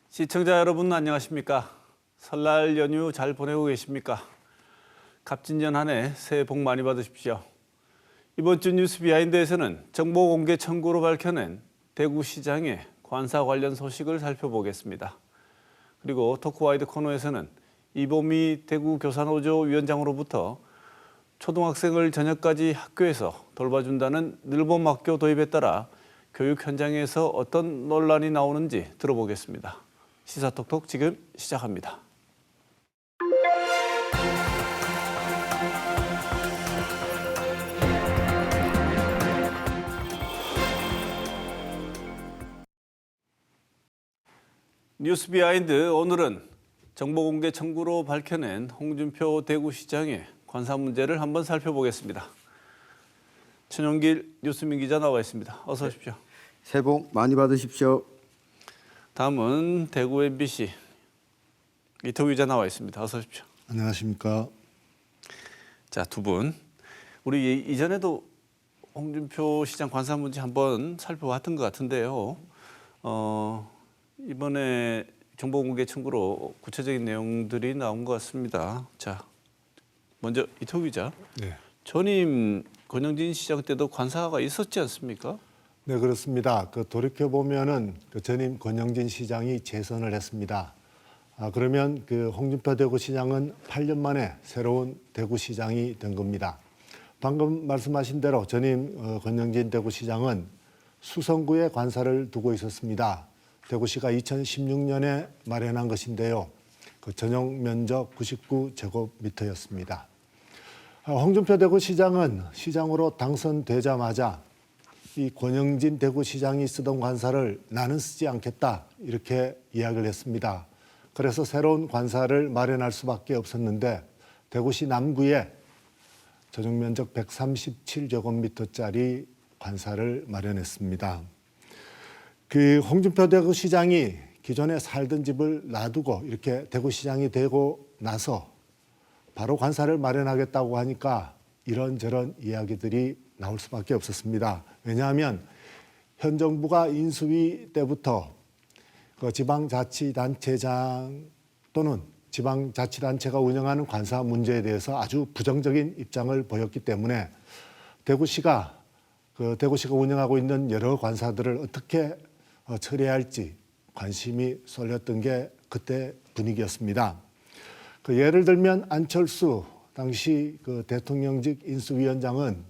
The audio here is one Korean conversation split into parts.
시청자 여러분 안녕하십니까? 설날 연휴 잘 보내고 계십니까? 갑진년 한 해 새해 복 많이 받으십시오. 이번 주 뉴스 비하인드에서는 정보 공개 청구로 밝혀낸 대구시장의 관사 관련 소식을 살펴보겠습니다. 그리고 토크와이드 코너에서는 이보미 대구교사노조 위원장으로부터 초등학생을 저녁까지 학교에서 돌봐준다는 늘봄학교 도입에 따라 교육 현장에서 어떤 논란이 나오는지 들어보겠습니다. 시사톡톡 지금 시작합니다. 뉴스 비하인드 오늘은 정보공개 청구로 밝혀낸 홍준표 대구시장의 관사 문제를 한번 살펴보겠습니다. 천용길 뉴스민 기자 나와 있습니다. 어서 오십시오. 새해 복 많이 받으십시오. 다음은 대구 MBC 이태우 기자 나와 있습니다. 어서 오십시오. 안녕하십니까. 자, 두 분. 우리 이전에도 홍준표 시장 관사 문제 한번 살펴봤던 것 같은데요. 이번에 정보공개 청구로 구체적인 내용들이 나온 것 같습니다. 자, 먼저 이태우 기자. 네. 전임 권영진 시장 때도 관사가 있었지 않습니까? 네, 그렇습니다. 돌이켜 보면은 전임 권영진 시장이 재선을 했습니다. 그러면 홍준표 대구시장은 8년 만에 새로운 대구시장이 된 겁니다. 방금 말씀하신 대로 전임 권영진 대구시장은 수성구에 관사를 두고 있었습니다. 대구시가 2016년에 마련한 것인데요. 전용 면적 99제곱미터였습니다. 홍준표 대구시장은 시장으로 당선되자마자 이 권영진 대구시장이 쓰던 관사를 나는 쓰지 않겠다 이렇게 이야기를 했습니다. 그래서 새로운 관사를 마련할 수밖에 없었는데 대구시 남구에 전용 면적 137제곱미터짜리 관사를 마련했습니다. 홍준표 대구시장이 기존에 살던 집을 놔두고 이렇게 대구시장이 되고 나서 바로 관사를 마련하겠다고 하니까 이런저런 이야기들이 나올 수밖에 없었습니다. 왜냐하면 현 정부가 인수위 때부터 지방자치단체장 또는 지방자치단체가 운영하는 관사 문제에 대해서 아주 부정적인 입장을 보였기 때문에 대구시가 운영하고 있는 여러 관사들을 어떻게 처리해야 할지 관심이 쏠렸던 게 그때 분위기였습니다. 예를 들면 안철수 당시 대통령직 인수위원장은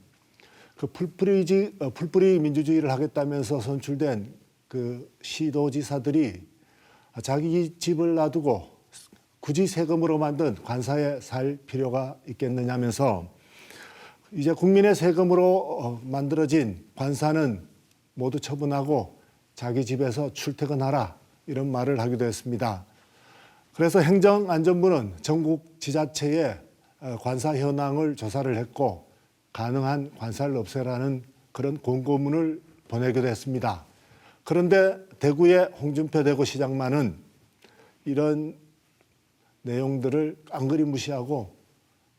풀뿌리 민주주의를 하겠다면서 선출된 시도지사들이 자기 집을 놔두고 굳이 세금으로 만든 관사에 살 필요가 있겠느냐면서 이제 국민의 세금으로 만들어진 관사는 모두 처분하고 자기 집에서 출퇴근하라 이런 말을 하기도 했습니다. 그래서 행정안전부는 전국 지자체에 관사 현황을 조사를 했고 가능한 관사를 없애라는 그런 공고문을 보내기도 했습니다. 그런데 대구의 홍준표 대구시장만은 이런 내용들을 깡그리 무시하고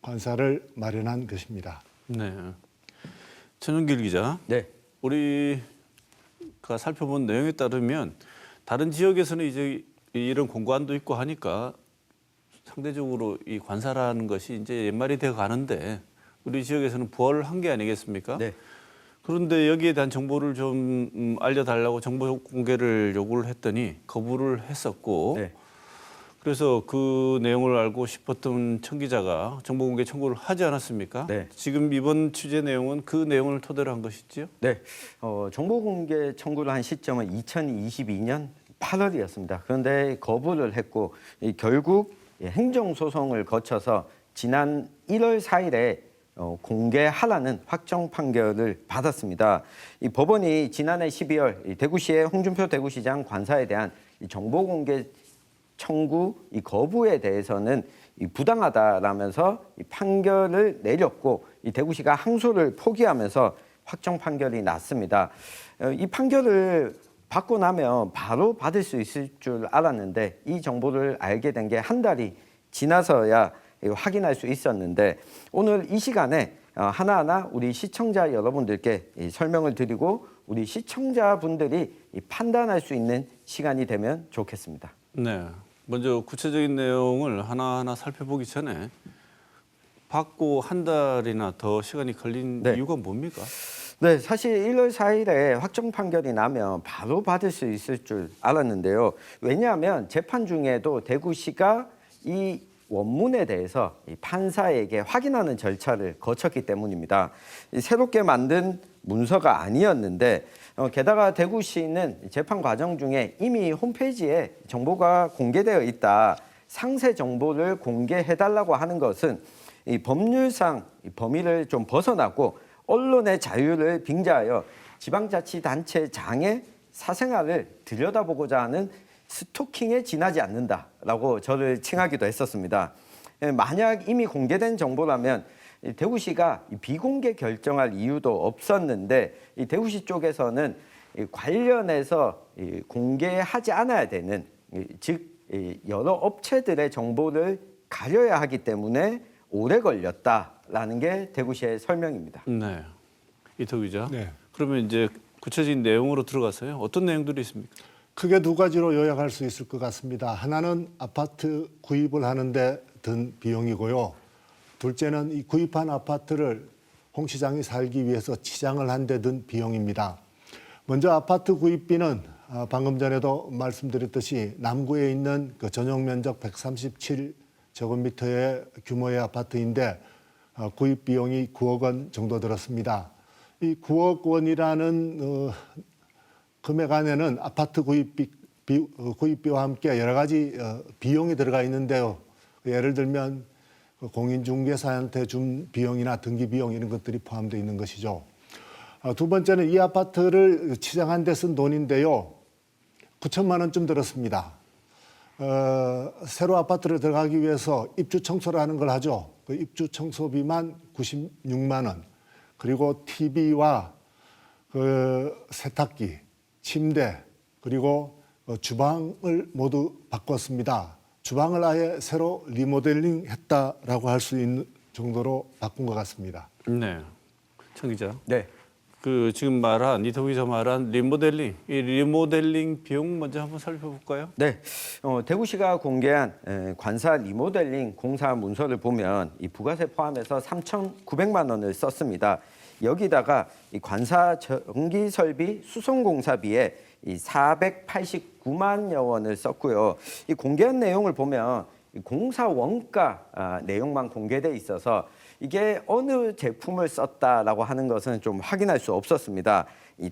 관사를 마련한 것입니다. 네. 천용길 기자. 네. 우리가 살펴본 내용에 따르면 다른 지역에서는 이제 이런 공고안도 있고 하니까 상대적으로 이 관사라는 것이 이제 옛말이 되어 가는데 우리 지역에서는 부활을 한 게 아니겠습니까? 네. 그런데 여기에 대한 정보를 좀 알려달라고 정보 공개를 요구를 했더니 거부를 했었고 네. 그래서 그 내용을 알고 싶었던 청 기자가 정보 공개 청구를 하지 않았습니까? 네. 지금 이번 취재 내용은 그 내용을 토대로 한 것이지요? 네. 정보 공개 청구를 한 시점은 2022년 8월이었습니다. 그런데 거부를 했고 결국 행정소송을 거쳐서 지난 1월 4일에 공개하라는 확정 판결을 받았습니다. 이 법원이 지난해 12월 대구시의 홍준표 대구시장 관사에 대한 정보 공개 청구 이 거부에 대해서는 부당하다라면서 판결을 내렸고 이 대구시가 항소를 포기하면서 확정 판결이 났습니다. 이 판결을 받고 나면 바로 받을 수 있을 줄 알았는데 이 정보를 알게 된 게 한 달이 지나서야 확인할 수 있었는데 오늘 이 시간에 하나하나 우리 시청자 여러분들께 설명을 드리고 우리 시청자분들이 판단할 수 있는 시간이 되면 좋겠습니다. 네. 먼저 구체적인 내용을 하나하나 살펴보기 전에 받고 한 달이나 더 시간이 걸린 네. 이유가 뭡니까? 네, 사실 1월 4일에 확정 판결이 나면 바로 받을 수 있을 줄 알았는데요. 왜냐하면 재판 중에도 대구시가 이 원문에 대해서 이 판사에게 확인하는 절차를 거쳤기 때문입니다. 이 새롭게 만든 문서가 아니었는데 게다가 대구시는 재판 과정 중에 이미 홈페이지에 정보가 공개되어 있다. 상세 정보를 공개해달라고 하는 것은 이 법률상 이 범위를 좀 벗어나고 언론의 자유를 빙자하여 지방자치단체장의 사생활을 들여다보고자 하는 스토킹에 지나지 않는다라고 저를 칭하기도 했었습니다. 만약 이미 공개된 정보라면 대구시가 비공개 결정할 이유도 없었는데 이 대구시 쪽에서는 관련해서 공개하지 않아야 되는 즉 여러 업체들의 정보를 가려야 하기 때문에 오래 걸렸다라는 게 대구시의 설명입니다. 네. 이태우 기자. 네. 그러면 이제 구체적인 내용으로 들어가서요. 어떤 내용들이 있습니까? 크게 두 가지로 요약할 수 있을 것 같습니다. 하나는 아파트 구입을 하는데 든 비용이고요. 둘째는 이 구입한 아파트를 홍 시장이 살기 위해서 치장을 한 데 든 비용입니다. 먼저 아파트 구입비는 방금 전에도 말씀드렸듯이 남구에 있는 그 전용 면적 137제곱미터의 규모의 아파트인데 구입 비용이 9억 원 정도 들었습니다. 이 9억 원이라는 금액 안에는 아파트 구입비와 함께 여러 가지 비용이 들어가 있는데요. 예를 들면 공인중개사한테 준 비용이나 등기 비용 이런 것들이 포함되어 있는 것이죠. 두 번째는 이 아파트를 치장한 데 쓴 돈인데요. 9천만 원쯤 들었습니다. 새로 아파트를 들어가기 위해서 입주 청소를 하는 걸 하죠. 그 입주 청소비만 96만 원. 그리고 TV와 그 세탁기, 침대, 그리고 주방을 모두 바꿨습니다. 주방을 아예 새로 리모델링 했다라고 할 수 있는 정도로 바꾼 것 같습니다. 네. 청 기자. 네. 그 지금 말한 이태우 기자 말한 리모델링, 이 리모델링 비용 먼저 한번 살펴볼까요? 네, 대구시가 공개한 관사 리모델링 공사 문서를 보면 이 부가세 포함해서 3,900만 원을 썼습니다. 여기다가 이 관사 전기 설비 수송 공사비에 이 489만여 원을 썼고요. 이 공개한 내용을 보면 이 공사 원가 내용만 공개돼 있어서 이게 어느 제품을 썼다라고 하는 것은 좀 확인할 수 없었습니다.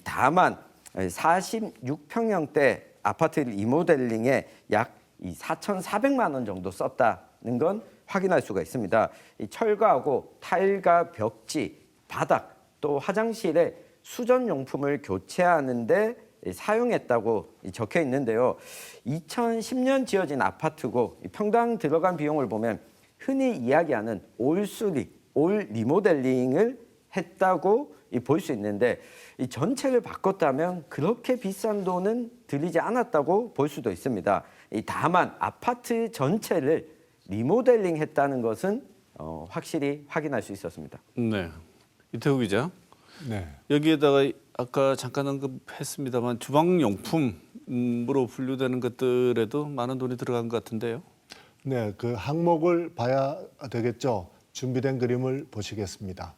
다만 46평형대 아파트 리모델링에 약 4,400만 원 정도 썼다는 건 확인할 수가 있습니다. 이 철거하고 타일과 벽지, 바닥, 또 화장실에 수전용품을 교체하는데 사용했다고 적혀 있는데요. 2010년 지어진 아파트고 평당 들어간 비용을 보면 흔히 이야기하는 올수리, 올 리모델링을 했다고 볼 수 있는데 이 전체를 바꿨다면 그렇게 비싼 돈은 들이지 않았다고 볼 수도 있습니다. 다만 아파트 전체를 리모델링했다는 것은 확실히 확인할 수 있었습니다. 네. 이태우 기자. 네. 여기에다가 아까 잠깐 언급했습니다만 주방용품으로 분류되는 것들에도 많은 돈이 들어간 것 같은데요. 네, 그 항목을 봐야 되겠죠. 준비된 그림을 보시겠습니다.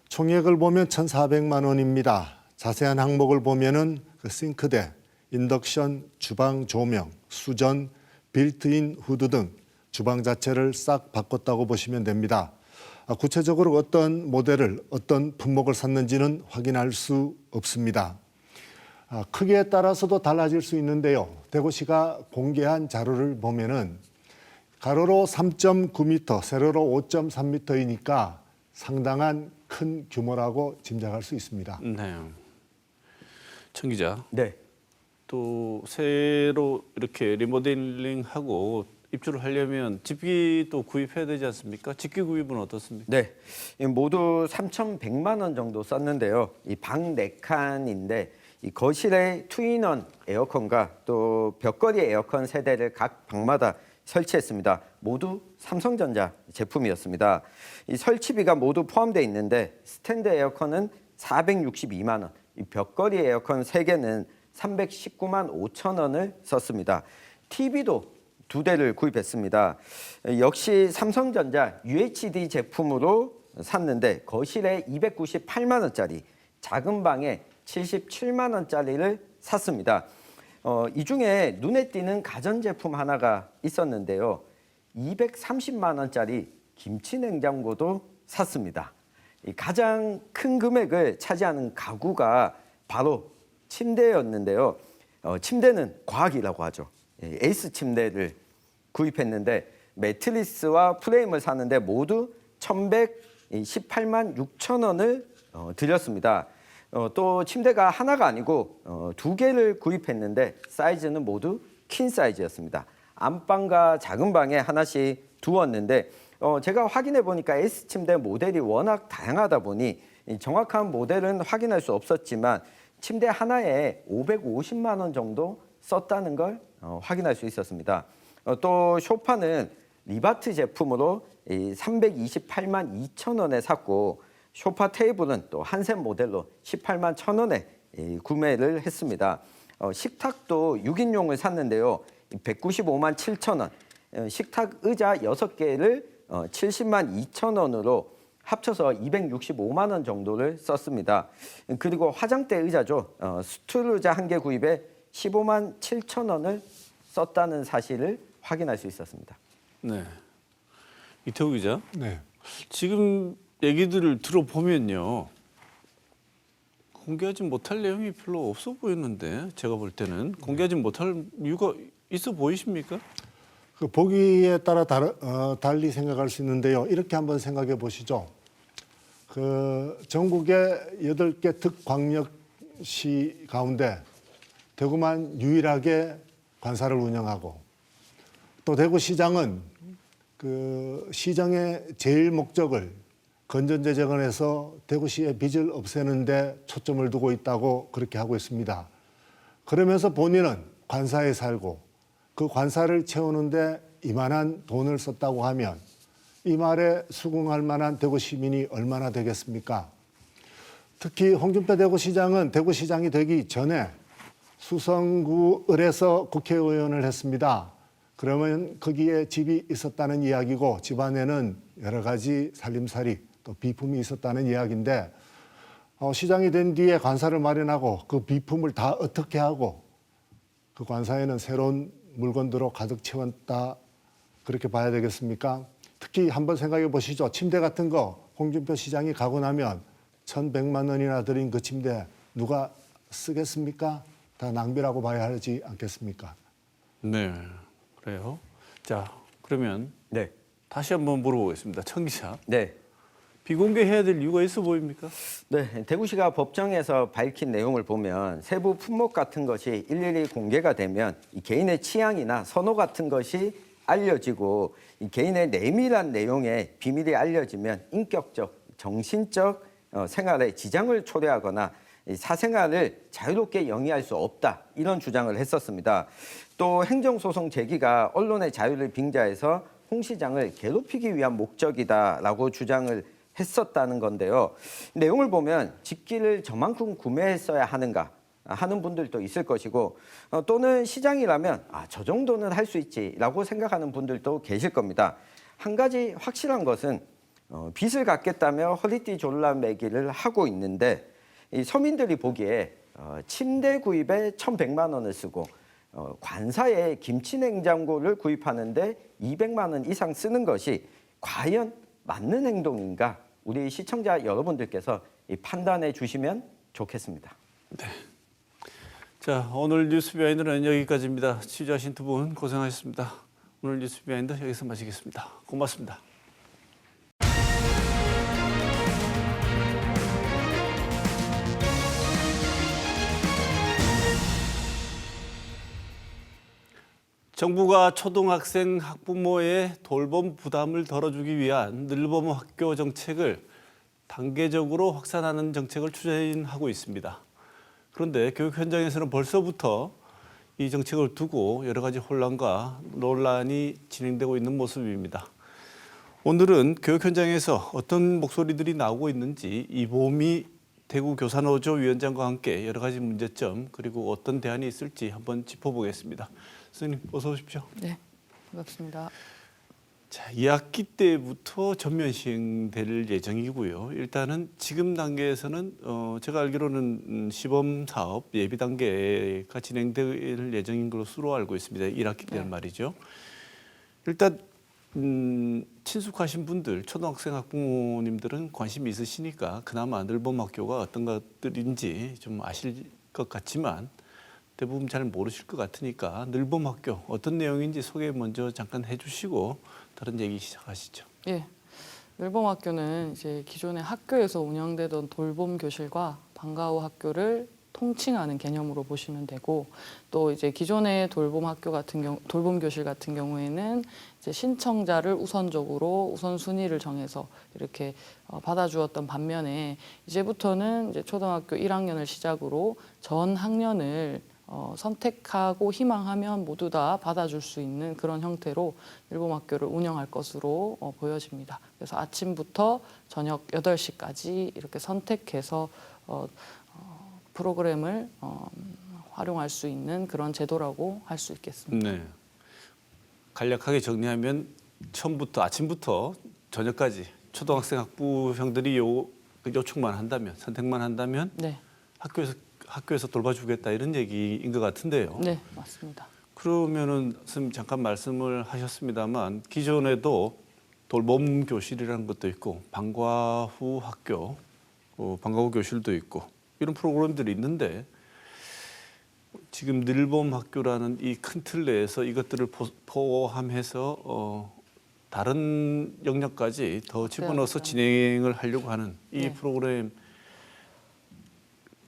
총액을 보면 1,400만 원입니다. 자세한 항목을 보면은 그 싱크대, 인덕션, 주방 조명, 수전, 빌트인 후드 등 주방 자체를 싹 바꿨다고 보시면 됩니다. 구체적으로 어떤 모델을 어떤 품목을 샀는지는 확인할 수 없습니다. 크기에 따라서도 달라질 수 있는데요. 대구시가 공개한 자료를 보면은 가로로 3.9m, 세로로 5.3m이니까 상당한 큰 규모라고 짐작할 수 있습니다. 네. 청 기자. 네. 또 새로 이렇게 리모델링하고 입주를 하려면 집기도 구입해야 되지 않습니까? 집기 구입은 어떻습니까? 네, 모두 3,100만 원 정도 썼는데요. 이 방 4칸인데 이 거실에 투인원 에어컨과 또 벽걸이 에어컨 세대를 각 방마다 설치했습니다. 모두 삼성전자 제품이었습니다. 이 설치비가 모두 포함되어 있는데 스탠드 에어컨은 462만 원, 이 벽걸이 에어컨 3개는 319만 5천 원을 썼습니다. TV도 2대를 구입했습니다. 역시 삼성전자 UHD 제품으로 샀는데 거실에 298만 원짜리, 작은 방에 77만 원짜리를 샀습니다. 이 중에 눈에 띄는 가전제품 하나가 있었는데요. 230만 원짜리 김치 냉장고도 샀습니다. 이 가장 큰 금액을 차지하는 가구가 바로 침대였는데요. 침대는 과학이라고 하죠. 에이스 침대를 구입했는데 매트리스와 프레임을 샀는데 모두 1,118만 6천 원을 들였습니다. 또 침대가 하나가 아니고 2개를 구입했는데 사이즈는 모두 퀸 사이즈였습니다. 안방과 작은 방에 하나씩 두었는데 제가 확인해 보니까 S 침대 모델이 워낙 다양하다 보니 정확한 모델은 확인할 수 없었지만 침대 하나에 550만 원 정도 썼다는 걸 확인할 수 있었습니다. 또 소파는 리바트 제품으로 328만 2천 원에 샀고 소파 테이블은 또 한샘 모델로 18만 1천 원에 구매를 했습니다. 식탁도 6인용을 샀는데요. 195만 7천 원, 식탁 의자 6개를 70만 2천 원으로 합쳐서 265만 원 정도를 썼습니다. 그리고 화장대 의자죠. 스툴 의자 1개 구입에 15만 7천 원을 썼다는 사실을 확인할 수 있었습니다. 네. 이태우 기자. 네. 지금 얘기들을 들어보면요. 공개하지 못할 내용이 별로 없어 보였는데 제가 볼 때는 공개하지 못할 이유가 있어 보이십니까? 그 보기에 따라 달리 생각할 수 있는데요. 이렇게 한번 생각해 보시죠. 그 전국의 8개 특광역시 가운데 대구만 유일하게 관사를 운영하고 또 대구시장은 그 시정의 제일 목적을 건전재정원에서 대구시의 빚을 없애는 데 초점을 두고 있다고 그렇게 하고 있습니다. 그러면서 본인은 관사에 살고 그 관사를 채우는데 이만한 돈을 썼다고 하면 이 말에 수긍할 만한 대구 시민이 얼마나 되겠습니까? 특히 홍준표 대구시장은 대구시장이 되기 전에 수성구 을에서 국회의원을 했습니다. 그러면 거기에 집이 있었다는 이야기고 집안에는 여러 가지 살림살이 또 비품이 있었다는 이야기인데 시장이 된 뒤에 관사를 마련하고 그 비품을 다 어떻게 하고 그 관사에는 새로운 물건들로 가득 채웠다 그렇게 봐야 되겠습니까? 특히 한번 생각해 보시죠. 침대 같은 거 홍준표 시장이 가고 나면 1,100만 원이나 들인 그 침대 누가 쓰겠습니까? 다 낭비라고 봐야 하지 않겠습니까? 네, 그래요. 자, 그러면 네. 다시 한번 물어보겠습니다. 청 기자. 네. 비공개해야 될 이유가 있어 보입니까? 네, 대구시가 법정에서 밝힌 내용을 보면 세부 품목 같은 것이 일일이 공개가 되면 이 개인의 취향이나 선호 같은 것이 알려지고 이 개인의 내밀한 내용의 비밀이 알려지면 인격적, 정신적 생활에 지장을 초래하거나 이 사생활을 자유롭게 영위할 수 없다 이런 주장을 했었습니다. 또 행정소송 제기가 언론의 자유를 빙자해서 홍 시장을 괴롭히기 위한 목적이다라고 주장을 했었다는 건데요. 내용을 보면 집기를 저만큼 구매했어야 하는가 하는 분들도 있을 것이고 또는 시장이라면 저 정도는 할 수 있지라고 생각하는 분들도 계실 겁니다. 한 가지 확실한 것은 빚을 갚겠다며 허리띠 졸라매기를 하고 있는데 이 서민들이 보기에 침대 구입에 1,100만 원을 쓰고 관사에 김치 냉장고를 구입하는데 200만 원 이상 쓰는 것이 과연 맞는 행동인가? 우리 시청자 여러분들께서 판단해 주시면 좋겠습니다. 네. 자, 오늘 뉴스 비하인드는 여기까지입니다. 취재하신 두 분 고생하셨습니다. 오늘 뉴스 비하인드 여기서 마치겠습니다. 고맙습니다. 정부가 초등학생 학부모의 돌봄 부담을 덜어주기 위한 늘봄 학교 정책을 단계적으로 확산하는 정책을 추진하고 있습니다. 그런데 교육 현장에서는 벌써부터 이 정책을 두고 여러 가지 혼란과 논란이 진행되고 있는 모습입니다. 오늘은 교육 현장에서 어떤 목소리들이 나오고 있는지 이보미 대구교사노조 위원장과 함께 여러 가지 문제점 그리고 어떤 대안이 있을지 한번 짚어보겠습니다. 선생님 어서 오십시오. 네, 반갑습니다. 자, 2학기 때부터 전면 시행될 예정이고요. 일단은 지금 단계에서는 제가 알기로는 시범 사업 예비 단계가 진행될 예정인 것으로 알고 있습니다. 1학기 때는 네. 말이죠. 일단 친숙하신 분들, 초등학생 학부모님들은 관심이 있으시니까 그나마 늘봄학교가 어떤 것들인지 좀 아실 것 같지만 대부분 잘 모르실 것 같으니까 늘봄학교 어떤 내용인지 소개 먼저 잠깐 해주시고 다른 얘기 시작하시죠. 예, 늘봄학교는 이제 기존의 학교에서 운영되던 돌봄 교실과 방과후 학교를 통칭하는 개념으로 보시면 되고, 또 이제 기존의 돌봄 교실 같은 경우에는 이제 신청자를 우선적으로 우선순위를 정해서 이렇게 받아주었던 반면에 이제부터는 이제 초등학교 1학년을 시작으로 전 학년을 선택하고 희망하면 모두 다 받아줄 수 있는 그런 형태로 늘봄학교를 운영할 것으로 보여집니다. 그래서 아침부터 저녁 8시까지 이렇게 선택해서 프로그램을 활용할 수 있는 그런 제도라고 할 수 있겠습니다. 네. 간략하게 정리하면 처음부터 아침부터 저녁까지 초등학생 학부형들이 요청만 한다면 선택만 한다면 네, 학교에서 돌봐주겠다 이런 얘기인 것 같은데요. 네, 맞습니다. 그러면은 선생님 잠깐 말씀을 하셨습니다만 기존에도 돌봄 교실이라는 것도 있고 방과후 학교, 방과후 교실도 있고 이런 프로그램들이 있는데 지금 늘봄 학교라는 이 큰 틀 내에서 이것들을 포함해서 다른 영역까지 더 집어넣어서 진행을 하려고 하는 이 네. 프로그램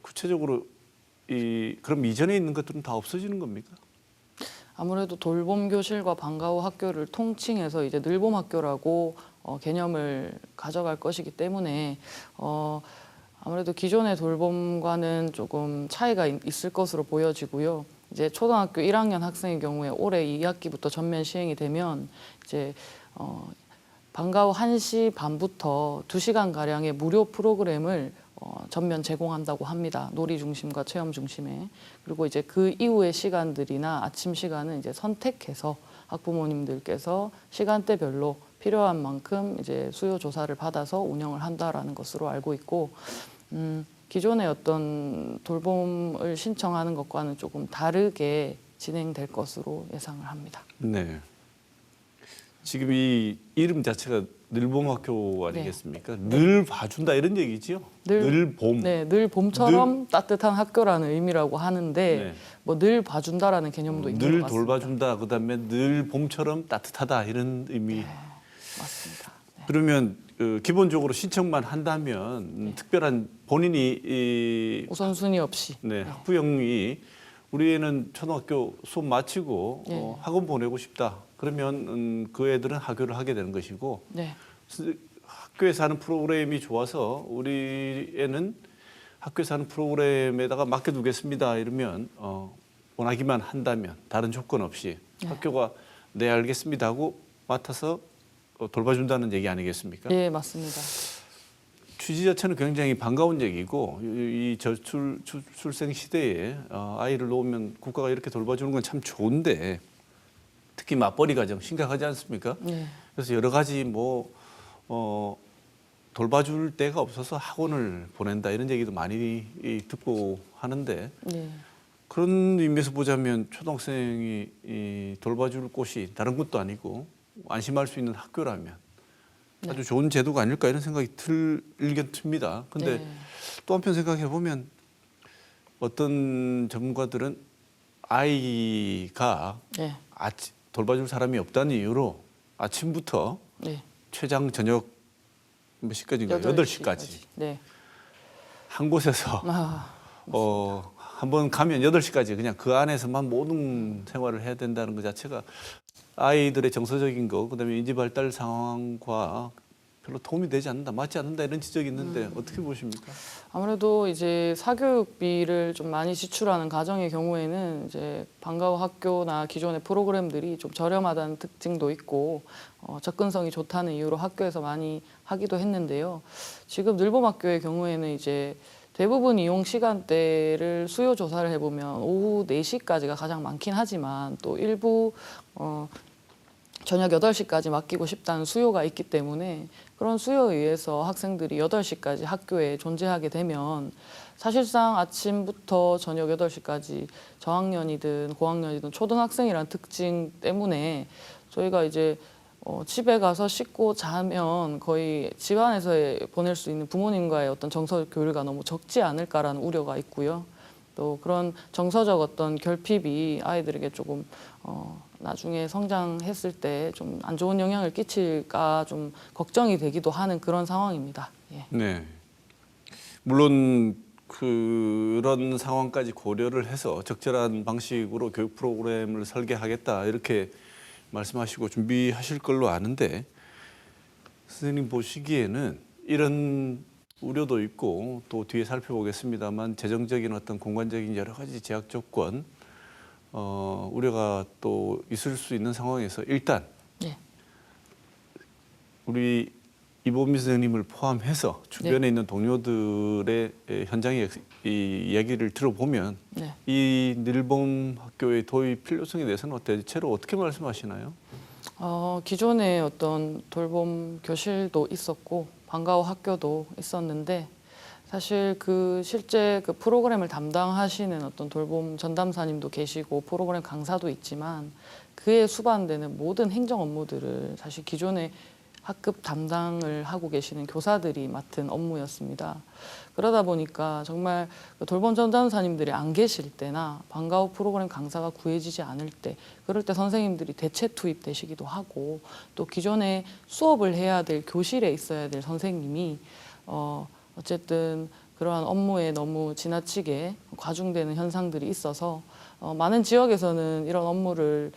구체적으로 그럼 이전에 있는 것들은 다 없어지는 겁니까? 아무래도 돌봄 교실과 방과후 학교를 통칭해서 이제 늘봄 학교라고 개념을 가져갈 것이기 때문에 아무래도 기존의 돌봄과는 조금 차이가 있을 것으로 보여지고요. 이제 초등학교 1학년 학생의 경우에 올해 2학기부터 전면 시행이 되면 이제 방과후 1시 반부터 2시간 가량의 무료 프로그램을 전면 제공한다고 합니다. 놀이 중심과 체험 중심에. 그리고 이제 그 이후의 시간들이나 아침 시간은 이제 선택해서 학부모님들께서 시간대별로 필요한 만큼 이제 수요 조사를 받아서 운영을 한다라는 것으로 알고 있고, 기존의 어떤 돌봄을 신청하는 것과는 조금 다르게 진행될 것으로 예상을 합니다. 네. 지금 이 이름 자체가 늘봄학교 아니겠습니까? 늘 봐준다 이런 얘기지요? 늘봄. 네, 늘 봄처럼 따뜻한 학교라는 의미라고 하는데 네. 뭐 늘 봐준다라는 개념도 있는 늘 것 같습니다. 돌봐준다. 그다음에 늘 봄처럼 따뜻하다 이런 의미. 네, 맞습니다. 네. 그러면 기본적으로 신청만 한다면 특별한 본인이 우선순위 없이. 학부형이 우리 애는 초등학교 수업 마치고 네. 학원 보내고 싶다. 그러면 그 애들은 학교를 하게 되는 것이고 네, 학교에서 하는 프로그램이 좋아서 우리 애는 학교에서 하는 프로그램에다가 맡겨두겠습니다. 이러면 원하기만 한다면 다른 조건 없이 학교가 네 알겠습니다 하고 맡아서 돌봐준다는 얘기 아니겠습니까? 네, 맞습니다. 취지 자체는 굉장히 반가운 얘기고 이 저출생 시대에 아이를 놓으면 국가가 이렇게 돌봐주는 건 참 좋은데 특히 맞벌이 가정 심각하지 않습니까? 네, 그래서 여러 가지 돌봐줄 데가 없어서 학원을 보낸다 이런 얘기도 많이 듣고 하는데 네, 그런 의미에서 보자면 초등학생이 돌봐줄 곳이 다른 곳도 아니고 안심할 수 있는 학교라면 아주 좋은 제도가 아닐까 이런 생각이 일견 듭니다. 근데 네. 또 한편 생각해 보면 어떤 전문가들은 아이가 네, 돌봐줄 사람이 없다는 이유로 아침부터 네. 최장 저녁 몇 시까지인가요? 8시까지 네. 한 곳에서 한번 가면 8시까지 그냥 그 안에서만 모든 생활을 해야 된다는 것 자체가 아이들의 정서적인 거, 그다음에 인지 발달 상황과 별로 도움이 되지 않는다, 맞지 않는다 이런 지적이 있는데 어떻게 보십니까? 아무래도 이제 사교육비를 좀 많이 지출하는 가정의 경우에는 이제 방과 후 학교나 기존의 프로그램들이 좀 저렴하다는 특징도 있고 접근성이 좋다는 이유로 학교에서 많이 하기도 했는데요. 지금 늘봄학교의 경우에는 이제 대부분 이용 시간대를 수요 조사를 해보면 오후 4시까지가 가장 많긴 하지만 또 일부 저녁 8시까지 맡기고 싶다는 수요가 있기 때문에 그런 수요에 의해서 학생들이 8시까지 학교에 존재하게 되면 사실상 아침부터 저녁 8시까지 저학년이든 고학년이든 초등학생이라는 특징 때문에 저희가 이제 집에 가서 씻고 자면 거의 집안에서 보낼 수 있는 부모님과의 어떤 정서 교류가 너무 적지 않을까라는 우려가 있고요. 또 그런 정서적 어떤 결핍이 아이들에게 조금 나중에 성장했을 때 좀 안 좋은 영향을 끼칠까 좀 걱정이 되기도 하는 그런 상황입니다. 예. 네. 물론 그런 상황까지 고려를 해서 적절한 방식으로 교육 프로그램을 설계하겠다 이렇게 말씀하시고 준비하실 걸로 아는데 선생님 보시기에는 이런 우려도 있고 또 뒤에 살펴보겠습니다만 재정적인 어떤 공간적인 여러 가지 제약 조건 우려가 또 있을 수 있는 상황에서 일단 예. 우리 이보미 선생님을 포함해서 주변에 있는 동료들의 현장의 이 이야기를 들어보면 네. 이 늘봄 학교의 도입 필요성에 대해서는 대체로 어떻게 말씀하시나요? 기존에 어떤 돌봄 교실도 있었고 방과 후 학교도 있었는데 사실 실제 그 프로그램을 담당하시는 어떤 돌봄 전담사님도 계시고 프로그램 강사도 있지만 그에 수반되는 모든 행정 업무들을 사실 기존에 학급 담당을 하고 계시는 교사들이 맡은 업무였습니다. 그러다 보니까 정말 돌봄 전담사님들이 안 계실 때나 방과 후 프로그램 강사가 구해지지 않을 때 그럴 때 선생님들이 대체 투입되시기도 하고 또 기존에 수업을 해야 될 교실에 있어야 될 선생님이 어쨌든 그러한 업무에 너무 지나치게 과중되는 현상들이 있어서 많은 지역에서는 이런 업무를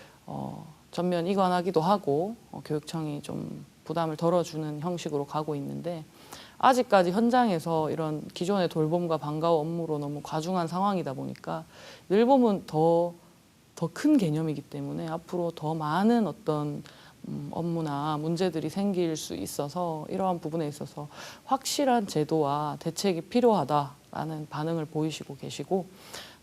전면 이관하기도 하고 교육청이 좀 부담을 덜어주는 형식으로 가고 있는데 아직까지 현장에서 이런 기존의 돌봄과 방과 후 업무로 너무 과중한 상황이다 보니까 늘봄은 더 큰 개념이기 때문에 앞으로 더 많은 어떤 업무나 문제들이 생길 수 있어서 이러한 부분에 있어서 확실한 제도와 대책이 필요하다라는 반응을 보이시고 계시고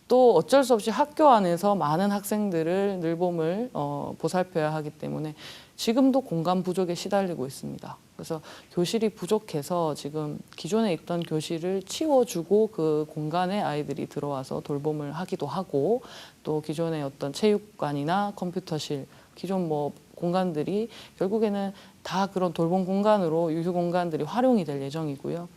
또 어쩔 수 없이 학교 안에서 많은 학생들을 늘봄을 보살펴야 하기 때문에 지금도 공간 부족에 시달리고 있습니다. 그래서 교실이 부족해서 지금 기존에 있던 교실을 치워주고 그 공간에 아이들이 들어와서 돌봄을 하기도 하고 또 기존의 어떤 체육관이나 컴퓨터실, 기존 공간들이 결국에는 다 그런 돌봄 공간으로 유휴 공간들이 활용이 될 예정이고요.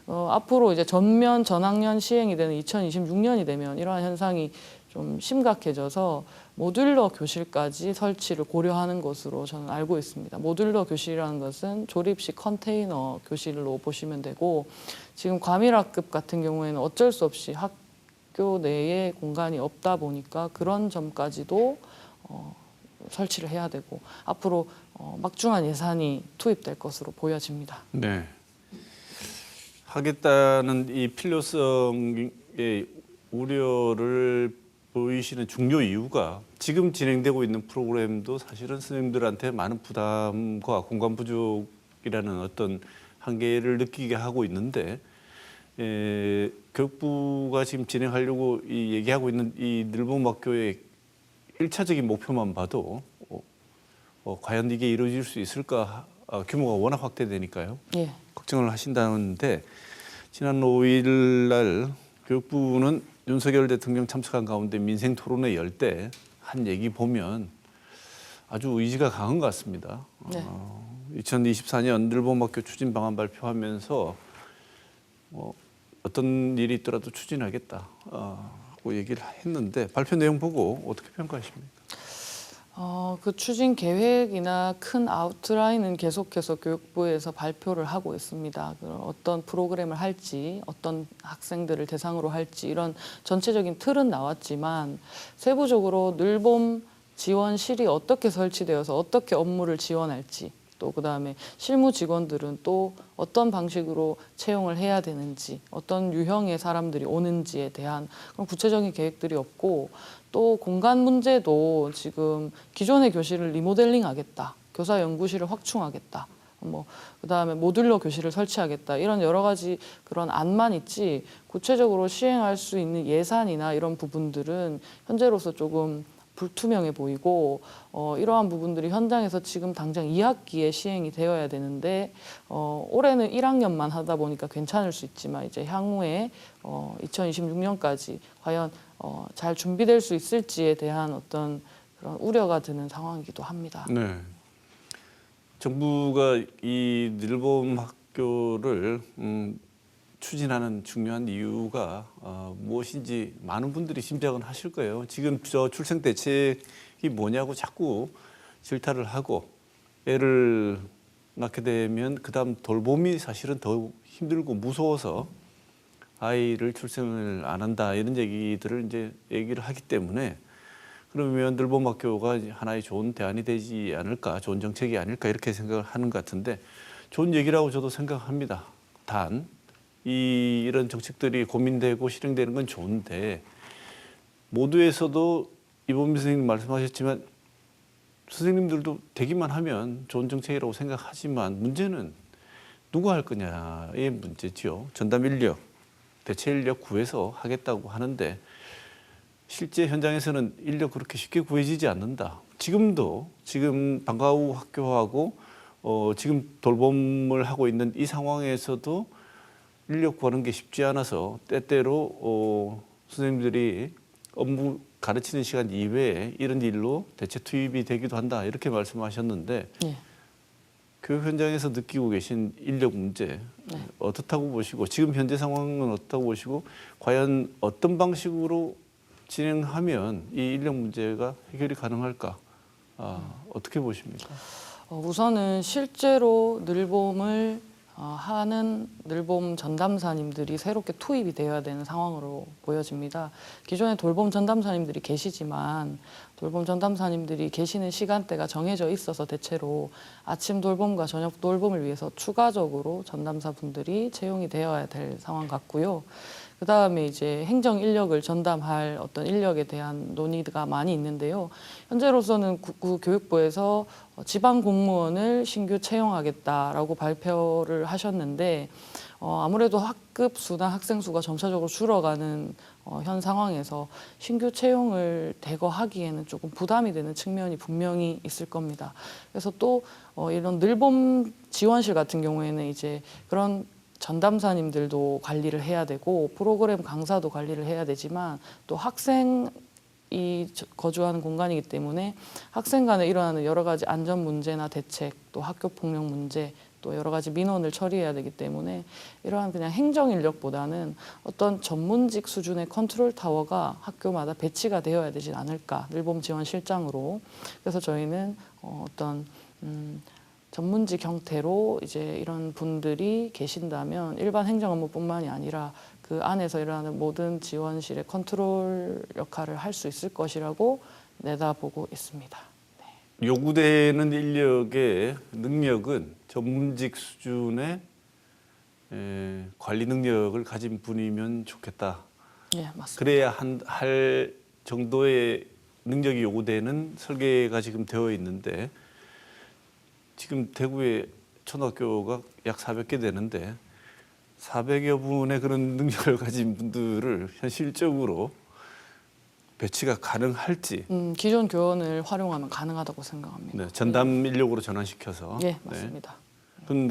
앞으로 이제 전면 전학년 시행이 되는 2026년이 되면 이러한 현상이 좀 심각해져서 모듈러 교실까지 설치를 고려하는 것으로 저는 알고 있습니다. 모듈러 교실이라는 것은 조립식 컨테이너 교실로 보시면 되고 지금 과밀학급 같은 경우에는 어쩔 수 없이 학교 내에 공간이 없다 보니까 그런 점까지도 설치를 해야 되고 앞으로 막중한 예산이 투입될 것으로 보여집니다. 네. 하겠다는 이 필요성의 우려를 보이시는 중요 이유가 지금 진행되고 있는 프로그램도 사실은 선생님들한테 많은 부담과 공간 부족이라는 어떤 한계를 느끼게 하고 있는데 교육부가 지금 진행하려고 얘기하고 있는 이 늘봄학교의 1차적인 목표만 봐도 과연 이게 이루어질 수 있을까 규모가 워낙 확대되니까요. 예. 걱정을 하신다는데 지난 5일 날 교육부는 윤석열 대통령 참석한 가운데 민생 토론회 열 때 한 얘기 보면 아주 의지가 강한 것 같습니다. 네. 2024년 늘봄학교 추진 방안 발표하면서 어떤 일이 있더라도 추진하겠다고 얘기를 했는데 발표 내용 보고 어떻게 평가하십니까? 그 추진 계획이나 큰 아웃라인은 계속해서 교육부에서 발표를 하고 있습니다. 어떤 프로그램을 할지, 어떤 학생들을 대상으로 할지 이런 전체적인 틀은 나왔지만 세부적으로 늘봄 지원실이 어떻게 설치되어서 어떻게 업무를 지원할지 또 그다음에 실무 직원들은 또 어떤 방식으로 채용을 해야 되는지, 어떤 유형의 사람들이 오는지에 대한 그런 구체적인 계획들이 없고, 또 공간 문제도 지금 기존의 교실을 리모델링하겠다, 교사 연구실을 확충하겠다, 뭐 그다음에 모듈러 교실을 설치하겠다, 이런 여러 가지 그런 안만 있지 구체적으로 시행할 수 있는 예산이나 이런 부분들은 현재로서 조금 불투명해 보이고, 이러한 부분들이 현장에서 지금 당장 2학기에 시행이 되어야 되는데, 올해는 1학년만 하다 보니까 괜찮을 수 있지만 이제 향후에 2026년까지 과연 잘 준비될 수 있을지에 대한 어떤 그런 우려가 드는 상황이기도 합니다. 네. 정부가 이 늘봄 학교를 추진하는 중요한 이유가 무엇인지 많은 분들이 짐작은 하실 거예요. 지금 저 출생 대책이 뭐냐고 자꾸 질타를 하고 애를 낳게 되면 그다음 돌봄이 사실은 더 힘들고 무서워서 아이를 출생을 안 한다, 이런 얘기들을 이제 얘기를 하기 때문에, 그러면 늘봄 학교가 하나의 좋은 대안이 되지 않을까, 좋은 정책이 아닐까, 이렇게 생각을 하는 것 같은데, 좋은 얘기라고 저도 생각합니다. 단 이런 정책들이 고민되고 실행되는 건 좋은데, 모두에서도 이범민 선생님 말씀하셨지만 선생님들도 되기만 하면 좋은 정책이라고 생각하지만, 문제는 누가 할 거냐의 문제죠. 전담 인력, 대체 인력 구해서 하겠다고 하는데 실제 현장에서는 인력 그렇게 쉽게 구해지지 않는다. 지금 방과후 학교하고 지금 돌봄을 하고 있는 이 상황에서도 인력 구하는 게 쉽지 않아서 때때로 선생님들이 업무 가르치는 시간 이외에 이런 일로 대체 투입이 되기도 한다, 이렇게 말씀하셨는데, 예. 교육 현장에서 느끼고 계신 인력 문제 어떻다고 보시고, 지금 현재 상황은 어떻다고 보시고, 과연 어떤 방식으로 진행하면 이 인력 문제가 해결이 가능할까? 어떻게 보십니까? 우선은 실제로 늘봄을 하는 늘봄 전담사님들이 새롭게 투입이 되어야 되는 상황으로 보여집니다. 기존에 돌봄 전담사님들이 계시지만 돌봄 전담사님들이 계시는 시간대가 정해져 있어서 대체로 아침 돌봄과 저녁 돌봄을 위해서 추가적으로 전담사분들이 채용이 되어야 될 상황 같고요. 그 다음에 이제 행정 인력을 전담할 어떤 인력에 대한 논의가 많이 있는데요. 현재로서는 교육부에서 지방 공무원을 신규 채용하겠다라고 발표를 하셨는데, 아무래도 학급 수나 학생 수가 점차적으로 줄어가는 현 상황에서 신규 채용을 대거하기에는 조금 부담이 되는 측면이 분명히 있을 겁니다. 그래서 또 이런 늘봄 지원실 같은 경우에는 이제 그런 전담사님들도 관리를 해야 되고 프로그램 강사도 관리를 해야 되지만, 또 학생이 거주하는 공간이기 때문에 학생 간에 일어나는 여러 가지 안전 문제나 대책, 또 학교 폭력 문제, 또 여러 가지 민원을 처리해야 되기 때문에 이러한 그냥 행정 인력보다는 어떤 전문직 수준의 컨트롤 타워가 학교마다 배치가 되어야 되지 않을까, 늘봄 지원 실장으로. 그래서 저희는 어떤 전문직 형태로 이제 이런 분들이 계신다면 일반 행정 업무뿐만이 아니라 그 안에서 일어나는 모든 지원실의 컨트롤 역할을 할 수 있을 것이라고 내다보고 있습니다. 요구되는 인력의 능력은 전문직 수준의 관리 능력을 가진 분이면 좋겠다. 예, 맞습니다. 그래야 할 정도의 능력이 요구되는 설계가 지금 되어 있는데, 지금 대구에 초등학교가 약 400개 되는데 400여 분의 그런 능력을 가진 분들을 현실적으로 배치가 가능할지. 기존 교원을 활용하면 가능하다고 생각합니다. 네, 전담 인력으로 전환시켜서. 예, 맞습니다.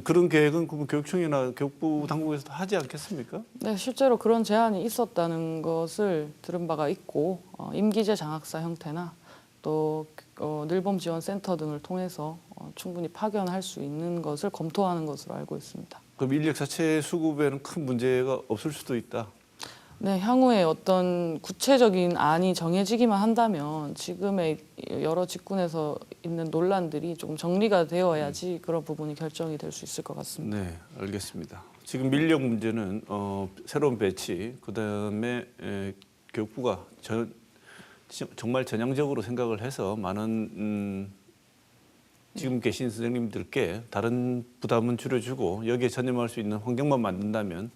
그런 계획은 교육청이나 교육부 당국에서도 하지 않겠습니까? 네, 실제로 그런 제안이 있었다는 것을 들은 바가 있고, 임기제 장학사 형태나 또 늘봄 지원 센터 등을 통해서 충분히 파견할 수 있는 것을 검토하는 것으로 알고 있습니다. 그럼 인력 자체 수급에는 큰 문제가 없을 수도 있다. 네, 향후에 어떤 구체적인 안이 정해지기만 한다면 지금의 여러 직군에서 있는 논란들이 조금 정리가 되어야지 그런 부분이 결정이 될 수 있을 것 같습니다. 네, 알겠습니다. 지금 인력 문제는 새로운 배치, 그다음에 교육부가 정말 전향적으로 생각을 해서 많은 지금 계신 선생님들께 다른 부담은 줄여주고 여기에 전념할 수 있는 환경만 만든다면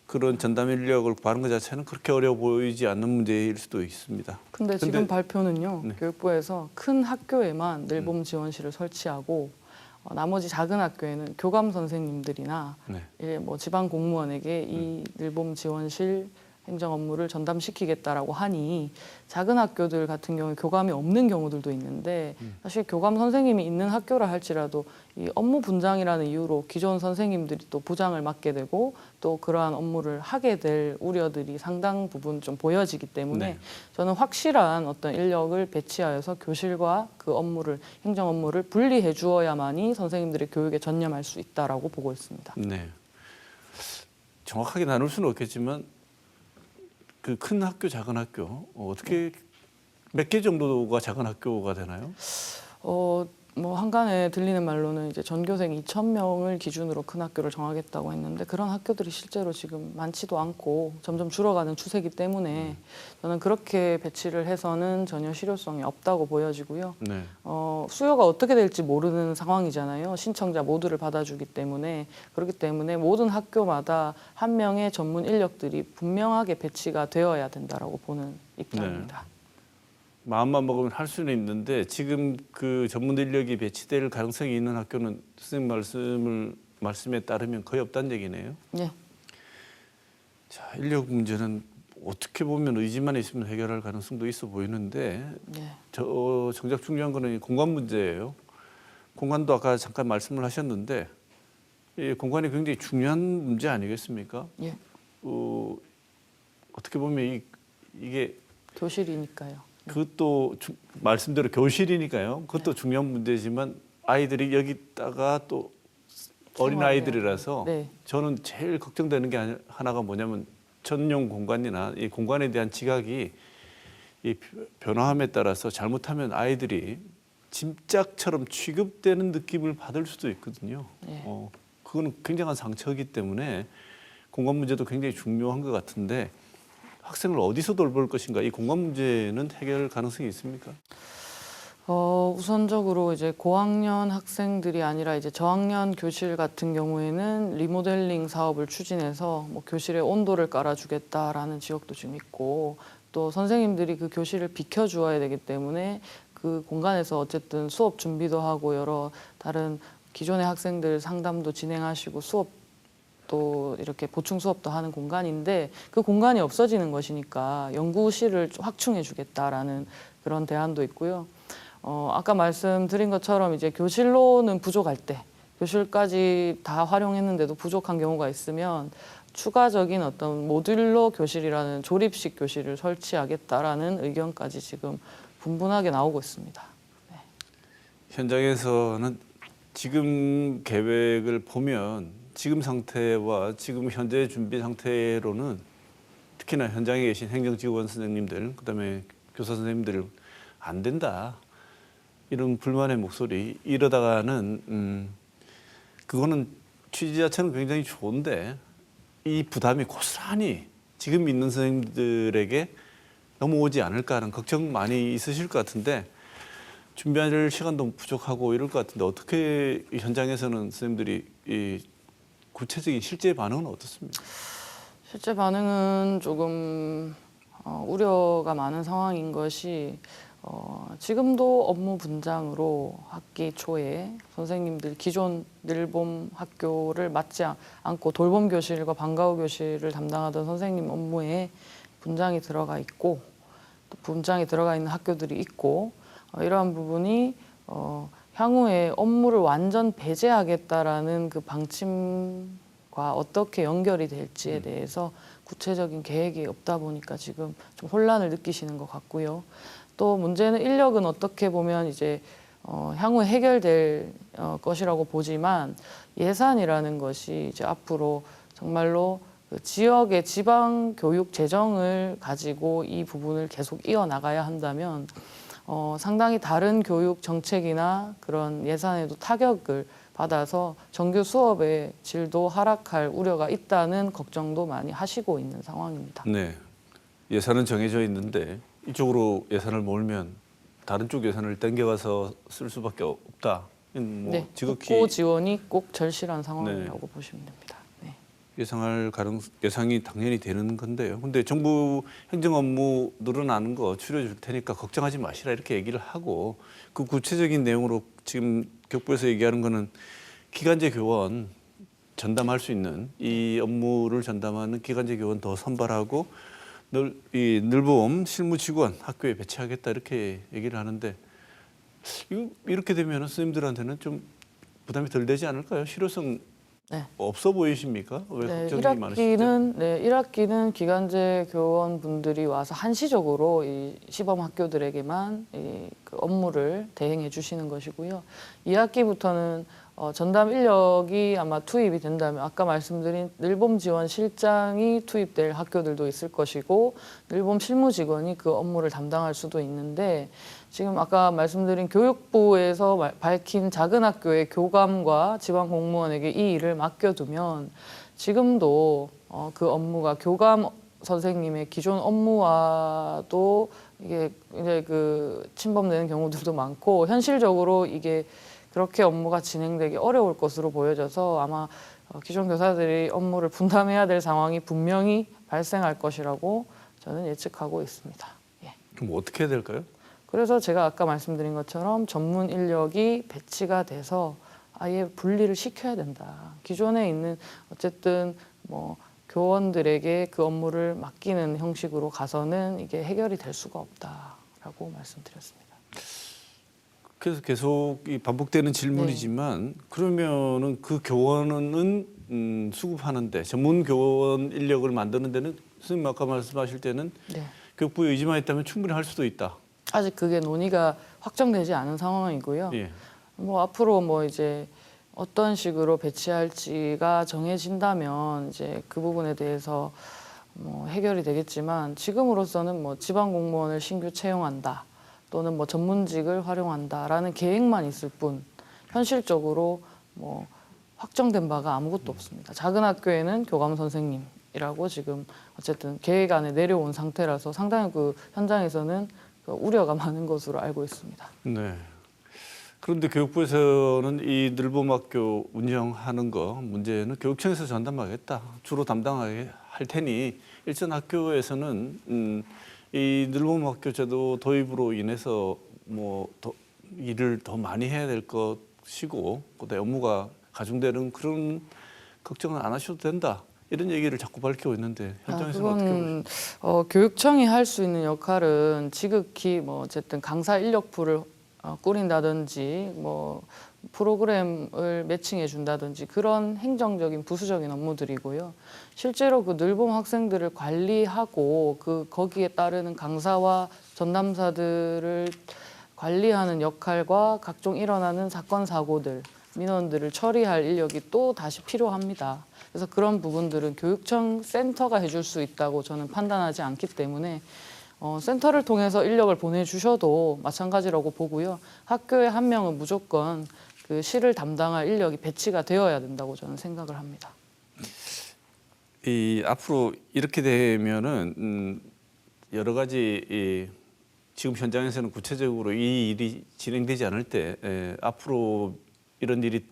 그런 전담 인력을 구하는 것 자체는 그렇게 어려워 보이지 않는 문제일 수도 있습니다. 근데 지금 근데- 발표는요. 네. 교육부에서 큰 학교에만 늘봄 지원실을 설치하고 나머지 작은 학교에는 교감 선생님들이나 네. 뭐 지방 공무원에게 이 늘봄 지원실 행정 업무를 전담시키겠다라고 하니 작은 학교들 같은 경우에 교감이 없는 경우들도 있는데 사실 교감 선생님이 있는 학교라 할지라도 이 업무 분장이라는 이유로 기존 선생님들이 또 부장을 맡게 되고 또 그러한 업무를 하게 될 우려들이 상당 부분 좀 보여지기 때문에 네. 저는 확실한 어떤 인력을 배치하여서 교실과 그 업무를 행정 업무를 분리해 주어야만이 선생님들의 교육에 전념할 수 있다라고 보고 있습니다. 네. 정확하게 나눌 수는 없겠지만 그 큰 학교, 작은 학교 어떻게 몇 개 정도가 작은 학교가 되나요? 뭐 한간에 들리는 말로는 이제 전교생 2,000명을 기준으로 큰 학교를 정하겠다고 했는데 그런 학교들이 실제로 지금 많지도 않고 점점 줄어가는 추세이기 때문에 저는 그렇게 배치를 해서는 전혀 실효성이 없다고 보여지고요. 네. 수요가 어떻게 될지 모르는 상황이잖아요. 신청자 모두를 받아주기 때문에 그렇기 때문에 모든 학교마다 한 명의 전문 인력들이 분명하게 배치가 되어야 된다라고 보는 입장입니다. 마음만 먹으면 할 수는 있는데 지금 그 전문 인력이 배치될 가능성이 있는 학교는 선생님 말씀에 따르면 거의 없다는 얘기네요. 네. 자, 인력 문제는 어떻게 보면 의지만 있으면 해결할 가능성도 있어 보이는데 네. 정작 중요한 거는 이 공간 문제예요. 공간도 아까 잠깐 말씀을 하셨는데 이 공간이 굉장히 중요한 문제 아니겠습니까? 예. 어떻게 보면 이게 교실이니까요. 그것도 말씀대로 교실이니까요. 그것도 중요한 문제지만 아이들이 여기다가 또 어린 아이들이라서 네. 저는 제일 걱정되는 게 하나가 뭐냐면 전용 공간이나 이 공간에 대한 지각이 이 변화함에 따라서 잘못하면 아이들이 짐짝처럼 취급되는 느낌을 받을 수도 있거든요. 네. 그거는 굉장한 상처이기 때문에 공간 문제도 굉장히 중요한 것 같은데 학생을 어디서 돌볼 것인가 이 공간 문제는 해결 가능성이 있습니까? 우선적으로 이제 고학년 학생들이 아니라 이제 저학년 교실 같은 경우에는 리모델링 사업을 추진해서 뭐 교실에 온도를 깔아주겠다라는 지역도 지금 있고 또 선생님들이 그 교실을 비켜주어야 되기 때문에 그 공간에서 어쨌든 수업 준비도 하고 여러 다른 기존의 학생들 상담도 진행하시고 수업 또 이렇게 보충 수업도 하는 공간인데 그 공간이 없어지는 것이니까 연구실을 확충해 주겠다라는 그런 대안도 있고요. 아까 말씀드린 것처럼 이제 교실로는 부족할 때 교실까지 다 활용했는데도 부족한 경우가 있으면 추가적인 어떤 모듈러 교실이라는 조립식 교실을 설치하겠다라는 의견까지 지금 분분하게 나오고 있습니다. 네. 현장에서는 지금 계획을 보면 지금 상태와 지금 현재 준비 상태로는 특히나 현장에 계신 행정직원 선생님들 그다음에 교사 선생님들 안 된다 이런 불만의 목소리 이러다가는 그거는 취지 자체는 굉장히 좋은데 이 부담이 고스란히 지금 있는 선생님들에게 넘어오지 않을까 하는 걱정 많이 있으실 것 같은데 준비할 시간도 부족하고 이럴 것 같은데 어떻게 현장에서는 선생님들이 이 구체적인 실제 반응은 어떻습니까? 실제 반응은 조금 우려가 많은 상황인 것이 지금도 업무 분장으로 학기 초에 선생님들 기존 늘봄 학교를 맡지 않고 돌봄 교실과 방과후 교실을 담당하던 선생님 업무에 분장이 들어가 있고 또 분장이 들어가 있는 학교들이 있고 이러한 부분이 향후에 업무를 완전 배제하겠다라는 그 방침과 어떻게 연결이 될지에 대해서 구체적인 계획이 없다 보니까 지금 좀 혼란을 느끼시는 것 같고요. 또 문제는 인력은 어떻게 보면 이제 향후에 해결될 것이라고 보지만 예산이라는 것이 이제 앞으로 정말로 그 지역의 지방 교육 재정을 가지고 이 부분을 계속 이어나가야 한다면 상당히 다른 교육 정책이나 그런 예산에도 타격을 받아서 정규 수업의 질도 하락할 우려가 있다는 걱정도 많이 하시고 있는 상황입니다. 네, 예산은 정해져 있는데 이쪽으로 예산을 몰면 다른 쪽 예산을 땡겨가서 쓸 수밖에 없다. 뭐 네, 지극히 국고 지원이 꼭 절실한 상황이라고 보시면 됩니다. 네. 예상이 당연히 되는 건데요. 근데 정부 행정 업무 늘어나는 거 줄여줄 테니까 걱정하지 마시라 이렇게 얘기를 하고 그 구체적인 내용으로 지금 교육부에서 얘기하는 거는 기간제 교원 전담할 수 있는 이 업무를 전담하는 기간제 교원 더 선발하고 이 늘봄 실무 직원 학교에 배치하겠다 이렇게 얘기를 하는데 이렇게 되면 선생님들한테는 좀 부담이 덜 되지 않을까요? 실효성 네. 없어 보이십니까? 왜 네, 걱정이 많으시죠? 1학기는 기간제 교원분들이 와서 한시적으로 이 시범 학교들에게만 그 업무를 대행해 주시는 것이고요. 2학기부터는 전담 인력이 아마 투입이 된다면 아까 말씀드린 늘봄 지원 실장이 투입될 학교들도 있을 것이고 늘봄 실무 직원이 그 업무를 담당할 수도 있는데 지금 아까 말씀드린 교육부에서 밝힌 작은 학교의 교감과 지방 공무원에게 이 일을 맡겨두면 지금도 그 업무가 교감 선생님의 기존 업무와도 이게 이제 그 침범되는 경우들도 많고 현실적으로 이게 그렇게 업무가 진행되기 어려울 것으로 보여져서 아마 기존 교사들이 업무를 분담해야 될 상황이 분명히 발생할 것이라고 저는 예측하고 있습니다. 예. 그럼 어떻게 해야 될까요? 그래서 제가 아까 말씀드린 것처럼 전문 인력이 배치가 돼서 아예 분리를 시켜야 된다. 기존에 있는 어쨌든 뭐 교원들에게 그 업무를 맡기는 형식으로 가서는 이게 해결이 될 수가 없다라고 말씀드렸습니다. 그래서 계속 이 반복되는 질문이지만 그러면은 그 교원은 수급하는데 전문 교원 인력을 만드는 데는 선생님 아까 말씀하실 때는 네. 교육부의 의지만 있다면 충분히 할 수도 있다. 아직 그게 논의가 확정되지 않은 상황이고요. 예. 뭐 앞으로 뭐 이제 어떤 식으로 배치할지가 정해진다면 이제 그 부분에 대해서 뭐 해결이 되겠지만 지금으로서는 뭐 지방 공무원을 신규 채용한다 또는 뭐 전문직을 활용한다라는 계획만 있을 뿐 현실적으로 뭐 확정된 바가 아무것도 없습니다. 작은 학교에는 교감 선생님이라고 지금 어쨌든 계획 안에 내려온 상태라서 상당히 그 현장에서는 그 우려가 많은 것으로 알고 있습니다. 네. 그런데 교육부에서는 이 늘봄학교 운영하는 거 문제는 교육청에서 전담하겠다. 주로 담당하게 할 테니 일선 학교에서는 이 늘봄학교 제도 도입으로 인해서 뭐 더 일을 더 많이 해야 될 것이고 그다음에 업무가 가중되는 그런 걱정은 안 하셔도 된다. 이런 얘기를 자꾸 밝히고 있는데 현장에서는 어떻게 보십니까? 교육청이 할 수 있는 역할은 지극히 뭐 어쨌든 강사 인력풀을 꾸린다든지 뭐 프로그램을 매칭해 준다든지 그런 행정적인 부수적인 업무들이고요. 실제로 그 늘봄 학생들을 관리하고 그 거기에 따르는 강사와 전담사들을 관리하는 역할과 각종 일어나는 사건 사고들 민원들을 처리할 인력이 또 다시 필요합니다. 그래서 그런 부분들은 교육청 센터가 해줄 수 있다고 저는 판단하지 않기 때문에 센터를 통해서 인력을 보내주셔도 마찬가지라고 보고요. 학교에 한 명은 무조건 그 실을 담당할 인력이 배치가 되어야 된다고 저는 생각을 합니다. 이 앞으로 이렇게 되면은 여러 가지 지금 현장에서는 구체적으로 이 일이 진행되지 않을 때 앞으로 이런 일이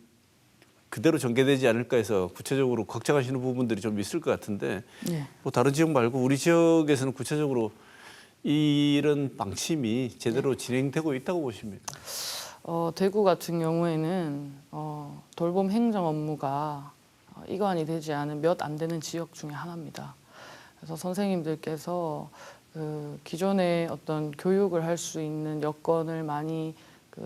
그대로 전개되지 않을까 해서 구체적으로 걱정하시는 부분들이 좀 있을 것 같은데 네. 뭐 다른 지역 말고 우리 지역에서는 구체적으로 이런 방침이 제대로 진행되고 있다고 보십니까? 대구 같은 경우에는 돌봄 행정 업무가 이관이 되지 않은 몇 안 되는 지역 중에 하나입니다. 그래서 선생님들께서 그 기존에 어떤 교육을 할 수 있는 여건을 많이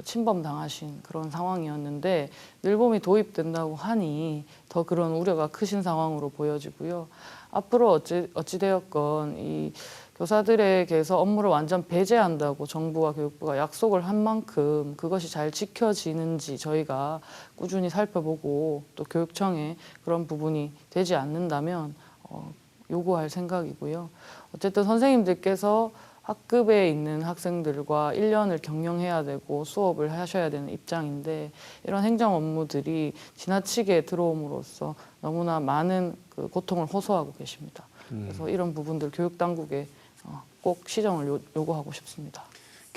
침범당하신 그런 상황이었는데 늘봄이 도입된다고 하니 더 그런 우려가 크신 상황으로 보여지고요. 앞으로 어찌되었건 이 교사들에게서 업무를 완전 배제한다고 정부와 교육부가 약속을 한 만큼 그것이 잘 지켜지는지 저희가 꾸준히 살펴보고 또 교육청에 그런 부분이 되지 않는다면 요구할 생각이고요. 어쨌든 선생님들께서 학급에 있는 학생들과 1년을 경영해야 되고 수업을 하셔야 되는 입장인데 이런 행정 업무들이 지나치게 들어옴으로써 너무나 많은 그 고통을 호소하고 계십니다. 그래서 이런 부분들 교육당국에 꼭 시정을 요구하고 싶습니다.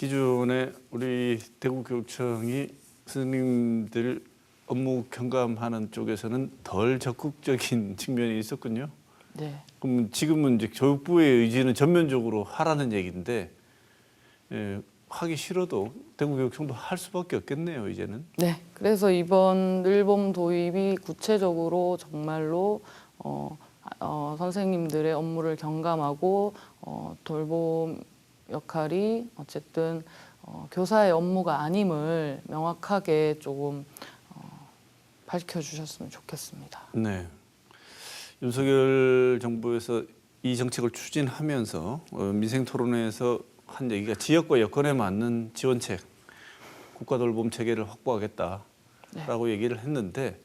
기존에 우리 대구교육청이 스님들 업무 경감하는 쪽에서는 덜 적극적인 측면이 있었군요. 네. 그럼 지금은 이제 교육부의 의지는 전면적으로 하라는 얘기인데 하기 싫어도 대구교육청도 할 수밖에 없겠네요, 이제는. 네. 그래서 이번 늘봄 도입이 구체적으로 정말로 선생님들의 업무를 경감하고 돌봄 역할이 어쨌든 교사의 업무가 아님을 명확하게 조금 밝혀주셨으면 좋겠습니다. 네. 윤석열 정부에서 이 정책을 추진하면서 민생토론회에서 한 얘기가 지역과 여건에 맞는 지원책, 국가돌봄 체계를 확보하겠다라고 얘기를 했는데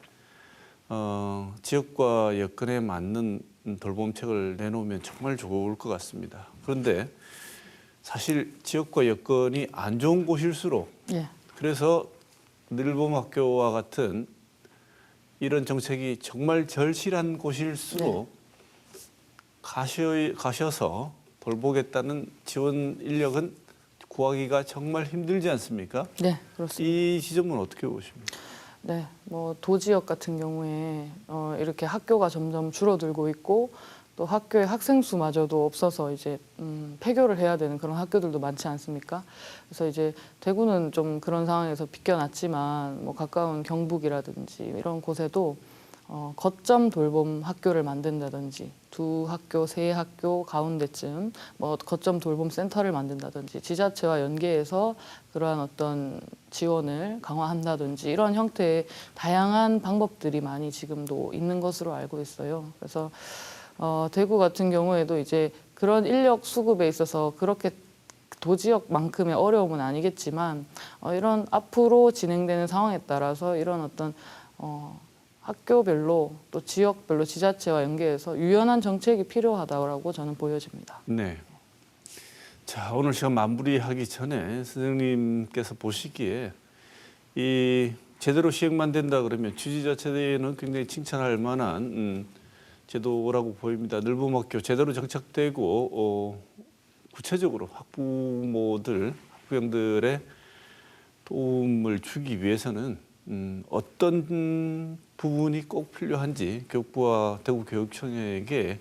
지역과 여건에 맞는 돌봄책을 내놓으면 정말 좋을 것 같습니다. 그런데 사실 지역과 여건이 안 좋은 곳일수록 예. 그래서 늘봄학교와 같은 이런 정책이 정말 절실한 곳일수록 가셔서 돌보겠다는 지원 인력은 구하기가 정말 힘들지 않습니까? 네, 그렇습니다. 이 지점은 어떻게 보십니까? 네, 뭐 도지역 같은 경우에 이렇게 학교가 점점 줄어들고 있고 또 학교의 학생 수마저도 없어서 이제 폐교를 해야 되는 그런 학교들도 많지 않습니까? 그래서 이제 대구는 좀 그런 상황에서 비껴났지만 뭐 가까운 경북이라든지 이런 곳에도 거점 돌봄 학교를 만든다든지 두 학교, 세 학교 가운데쯤 뭐 거점 돌봄 센터를 만든다든지 지자체와 연계해서 그러한 어떤 지원을 강화한다든지 이런 형태의 다양한 방법들이 많이 지금도 있는 것으로 알고 있어요. 그래서 대구 같은 경우에도 이제 그런 인력 수급에 있어서 그렇게 도지역만큼의 어려움은 아니겠지만 이런 앞으로 진행되는 상황에 따라서 이런 어떤 학교별로 또 지역별로 지자체와 연계해서 유연한 정책이 필요하다고 저는 보여집니다. 네. 자, 오늘 시간 마무리하기 전에 선생님께서 보시기에 이 제대로 시행만 된다 그러면 주지 자체는 굉장히 칭찬할 만한 제도라고 보입니다. 늘봄학교 제대로 정착되고 구체적으로 학부모들, 학부형들의 도움을 주기 위해서는 어떤 부분이 꼭 필요한지 교육부와 대구교육청에게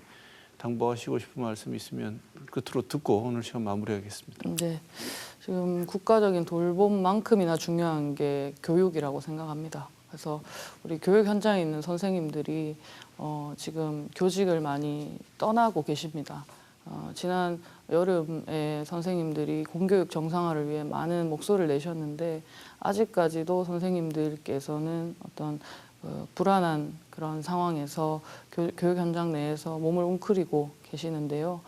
당부하시고 싶은 말씀이 있으면 끝으로 듣고 오늘 시간 마무리하겠습니다. 네, 지금 국가적인 돌봄만큼이나 중요한 게 교육이라고 생각합니다. 그래서 우리 교육 현장에 있는 선생님들이 지금 교직을 많이 떠나고 계십니다. 지난 여름에 선생님들이 공교육 정상화를 위해 많은 목소리를 내셨는데 아직까지도 선생님들께서는 어떤 불안한 그런 상황에서 교육 현장 내에서 몸을 웅크리고 계시는데요.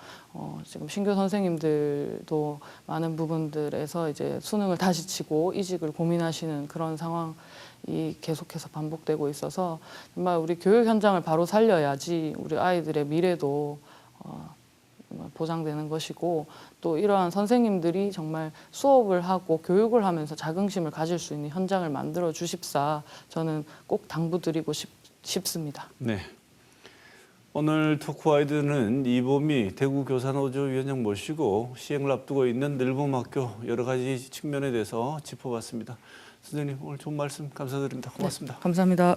지금 신규 선생님들도 많은 부분들에서 이제 수능을 다시 치고 이직을 고민하시는 그런 상황이 계속해서 반복되고 있어서 정말 우리 교육 현장을 바로 살려야지 우리 아이들의 미래도 보장되는 것이고 또 이러한 선생님들이 정말 수업을 하고 교육을 하면서 자긍심을 가질 수 있는 현장을 만들어 주십사 저는 꼭 당부드리고 싶습니다. 네. 오늘 토크와이드는 이봄이 대구교사노조 위원장 모시고 시행을 앞두고 있는 늘봄학교 여러 가지 측면에 대해서 짚어봤습니다. 선생님 오늘 좋은 말씀 감사드립니다. 고맙습니다. 네, 감사합니다.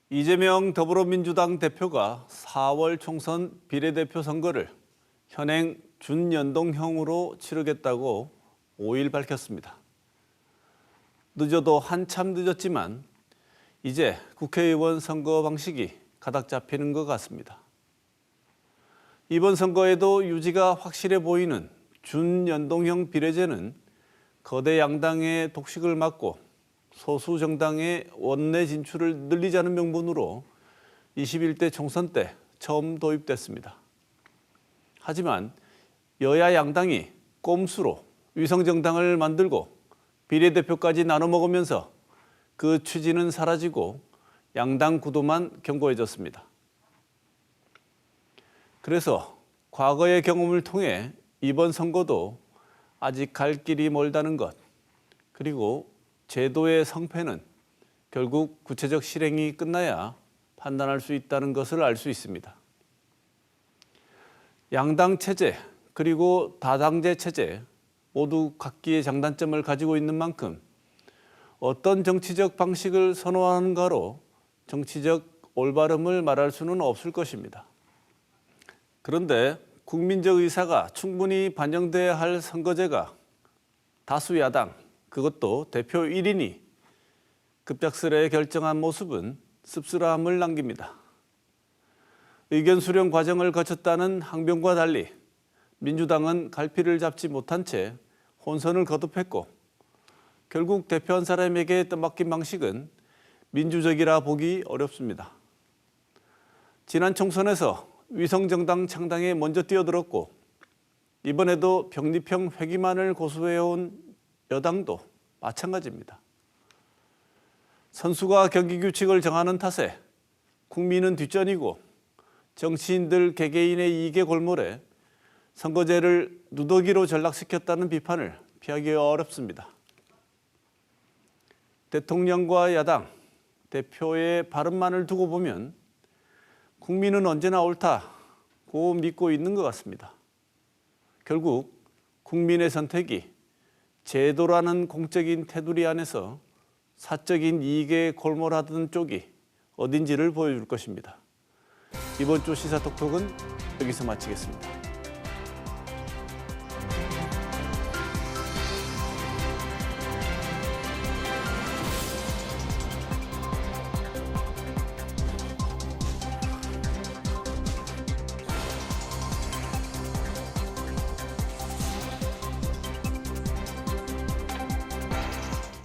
이재명 더불어민주당 대표가 4월 총선 비례대표 선거를 현행 준연동형으로 치르겠다고 5일 밝혔습니다. 늦어도 한참 늦었지만 이제 국회의원 선거 방식이 가닥 잡히는 것 같습니다. 이번 선거에도 유지가 확실해 보이는 준연동형 비례제는 거대 양당의 독식을 막고 소수 정당의 원내 진출을 늘리자는 명분으로 21대 총선 때 처음 도입됐습니다. 하지만 여야 양당이 꼼수로 위성정당을 만들고 비례대표까지 나눠 먹으면서 그 취지는 사라지고 양당 구도만 견고해졌습니다. 그래서 과거의 경험을 통해 이번 선거도 아직 갈 길이 멀다는 것, 그리고 제도의 성패는 결국 구체적 실행이 끝나야 판단할 수 있다는 것을 알 수 있습니다. 양당 체제 그리고 다당제 체제 모두 각기의 장단점을 가지고 있는 만큼 어떤 정치적 방식을 선호하는가로 정치적 올바름을 말할 수는 없을 것입니다. 그런데 국민적 의사가 충분히 반영돼야 할 선거제가 다수 야당, 그것도 대표 1인이 급작스레 결정한 모습은 씁쓸함을 남깁니다. 의견 수렴 과정을 거쳤다는 항변과 달리 민주당은 갈피를 잡지 못한 채 혼선을 거듭했고 결국 대표 한 사람에게 떠맡긴 방식은 민주적이라 보기 어렵습니다. 지난 총선에서 위성정당 창당에 먼저 뛰어들었고 이번에도 병리평 회기만을 고수해온 여당도 마찬가지입니다. 선수가 경기 규칙을 정하는 탓에 국민은 뒷전이고 정치인들 개개인의 이익에 골몰해 선거제를 누더기로 전락시켰다는 비판을 피하기 어렵습니다. 대통령과 야당, 대표의 발언만을 두고 보면 국민은 언제나 옳다고 믿고 있는 것 같습니다. 결국 국민의 선택이 제도라는 공적인 테두리 안에서 사적인 이익에 골몰하던 쪽이 어딘지를 보여줄 것입니다. 이번 주 시사톡톡은 여기서 마치겠습니다.